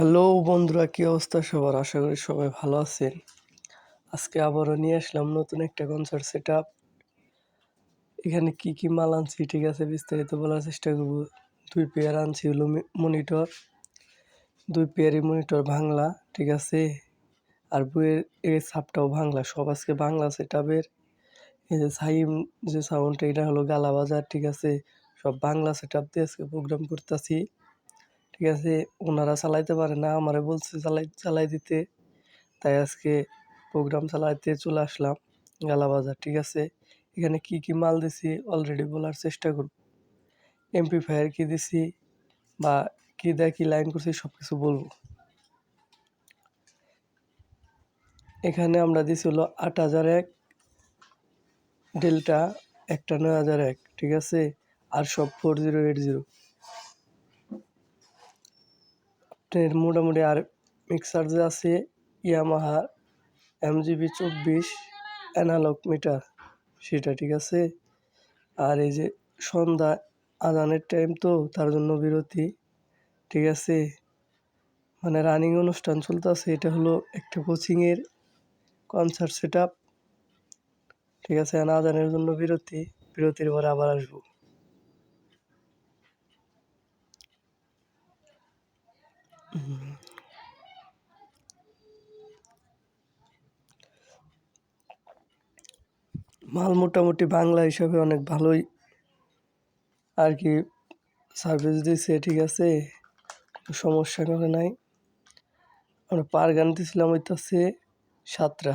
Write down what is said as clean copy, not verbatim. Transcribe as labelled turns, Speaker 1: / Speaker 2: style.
Speaker 1: Hello বন্ধুরা, কি অবস্থা সবার? আশা করি সবাই ভালো আছেন। আজকে আবারও নিয়ে আসলাম নতুন একটা কনসার্ট সেটআপ। এখানে কি কি মাল আনছি ঠিক আছে বিস্তারিত বলার চেষ্টা করব। 2 পেয়ার আনছি হলো মনিটর, 2 পেয়ারই মনিটর বাংলা, ঠিক আছে। আর বইয়ের এই সাবটাও বাংলা, সব আজকে বাংলা সেটআপের। এই যে সাইম যে সাউন্ডটা, এটা হলো গালা বাজার, ঠিক আছে। সব বাংলা সেটআপ দিয়ে আজকে প্রোগ্রাম করতেছি, ঠিক আছে। ওনারা চালাইতে পারে না, আমারে বলছে চালাই দিতে, তাই আজকে প্রোগ্রাম চালাতে চলে আসলাম গালা বাজার, ঠিক আছে। এখানে কি কি মাল দিছি অলরেডি বলার চেষ্টা করব। এমপ্লিফায়ার কি দিছি বা কি দেয় কি লাইন করছি সব কিছু বলবো। এখানে আমরা দিছি হলো 8001 ডেল্টা, একটা 9001, ঠিক আছে। আর সব 4080। আপনার মোটামুটি আর মিক্সার যে আছে ইয়ামাহা MGB 24 অ্যানালগ মিটার, সেটা, ঠিক আছে। আর এই যে সন্ধ্যা আজানের টাইম, তো তার জন্য বিরতি, ঠিক আছে। মানে রানিং অনুষ্ঠান চলতেছে। এটা হলো একটা কোচিংয়ের কনসার্ট সেটআপ, ঠিক আছে। আজানের জন্য বিরতি, বিরতির পরে আবার আসবো। মাল মোটামুটি বাংলা হিসাবে অনেক ভালোই আর কি সার্ভিস দিছে, ঠিক আছে। সমস্যা করে নাই। আমরা পার গান দিছিলাম হইতাছে 7টা।